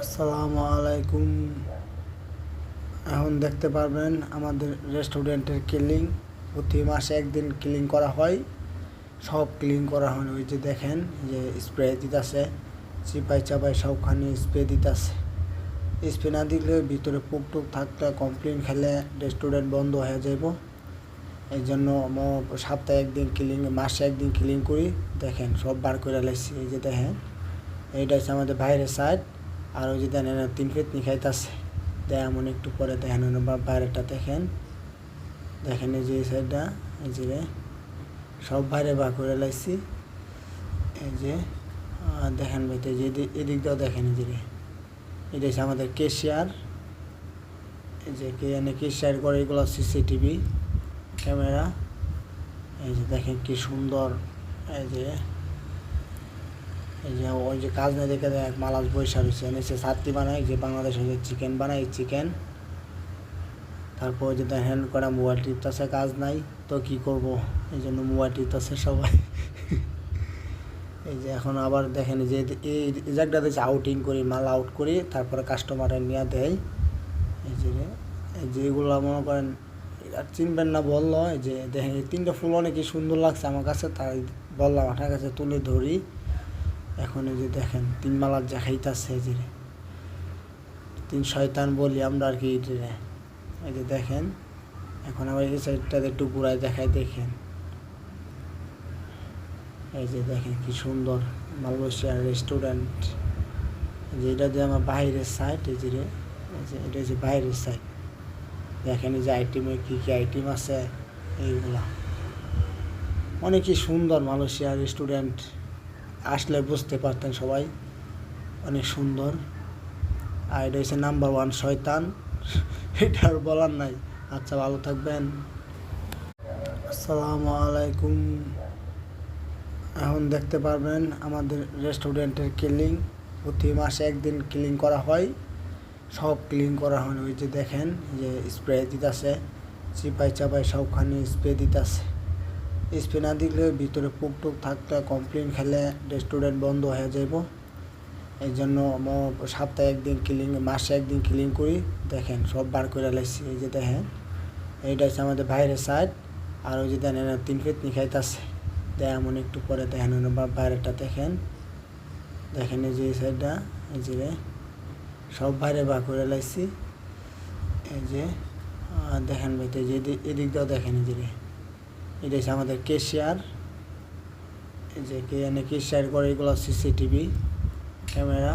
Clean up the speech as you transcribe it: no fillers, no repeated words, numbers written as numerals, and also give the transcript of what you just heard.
আসসালামু আলাইকুম। এখন দেখতে পারবেন আমাদের রেস্টুরেন্টের ক্লিনিং প্রতি মাসে একদিন ক্লিন করা হয়, সব ক্লিন করা হয়। ওই যে দেখেন যে স্প্রে দিতেছে, চিপাই চাপাই সবখানে স্প্রে দিতেছে। স্প্রে না দিলে ভিতরে পোক টোক থাকলে কমপ্লেন খেলে রেস্টুরেন্ট বন্ধ হয়ে যাব। এই জন্য সপ্তাহে একদিন ক্লিন, মাসে একদিন ক্লিন করি। দেখেন সব বার করে লাইছি। এই যে দেখেন এইটা হচ্ছে আমাদের বাইরের সাইড। আর ওই যে দেখেন তিন পেতনি খাইতেছে, এমন একটু পরে দেখেন বাইরেটা দেখেন। দেখেন এই যে এই সাইডটা, এই যে সব বাইরে বার করে লাইছি। এই যে দেখেন ভাই, এই যে এদিক দিয়েও দেখেন। এই যে এটা হচ্ছে আমাদের কেশিয়ার। এই যে কেশিয়ার করে এগুলো সিসিটিভি ক্যামেরা। এই যে দেখেন কি সুন্দর। এই যে ওই যে কাজ না দেখে এক মালাজ বৈশা রয়েছে, নিচে ছাত্রী বানায় যে বাংলাদেশে যে চিকেন বানায়, এই চিকেন। তারপর যে দেখেন করা মোবাইল টিপতেছে, কাজ নাই তো কি করব, এই জন্য মোবাইল টিপতেছে সবাই। এই যে এখন আবার দেখেন যে এই জায়গাটাতে আউটিং করি, মাল আউট করি, তারপরে কাস্টমারে নিয়ে দেয়। এই যে এগুলো মনে করেন আর চিনবেন না বললো। এই যে দেখেন এই তিনটা ফুল অনেক সুন্দর লাগছে আমার কাছে, তাই বললাম আপনার কাছে তুলে ধরি। এখন এই যে দেখেন তিন মালার যা খাইতেছে, যে তিন শয়তান বলি আমরা আর কি। এই যে দেখেন এখন আবার এই সাইডটাতে একটু ঘুরায় দেখায়, দেখেন। এই যে দেখেন কি সুন্দর মালয়েশিয়ার রেস্টুরেন্ট। যে এটা যে আমার বাইরের সাইড। এই যে এটা হচ্ছে বাইরের সাইড। দেখেন এই যে আইটেমে কী কী আইটেম আছে, এইগুলা অনেকই সুন্দর। মালয়েশিয়ার রেস্টুরেন্ট আসলে বুঝতে পারতেন সবাই, অনেক সুন্দর। আর এটা হচ্ছে নাম্বার 1 শয়তান, এটা আর বলার নাই। আচ্ছা, ভালো থাকবেন। আসসালামু আলাইকুম। এখন দেখতে পারবেন আমাদের রেস্টুরেন্টের ক্লিনিং প্রতি মাসে একদিন ক্লিন করা হয়, সব ক্লিন করা হয়। ওই যে দেখেন যে স্প্রে দিতেছে, চিপাই চাপাই সবখানে স্প্রে দিতেছে। স্প্রে না দিলে ভিতরে পোক টোক থাকলে কমপ্লেন খেলে রেস্টুরেন্ট বন্ধ হয়ে যাব। এই জন্য সপ্তাহে একদিন ক্লিন, মাসে একদিন ক্লিন করি। দেখেন সব বার করে লাইছি। এই যে দেখেন এইটা হচ্ছে আমাদের বাইরের সাইড। আর ওই যে দেখেন তিন পেতনি খাইতেছে, এমন একটু পরে দেখেন বাইরেটা দেখেন। দেখেন এই যে এই সাইডটা, এই যে সব বাইরে বার করে লাইছি। এই যে দেখেন ভাই, এই যে এদিক দিয়েও দেখেন। এই যে এটা হচ্ছে আমাদের কেশিয়ার। এই যে কেশিয়ার করে এগুলো সিসিটিভি ক্যামেরা।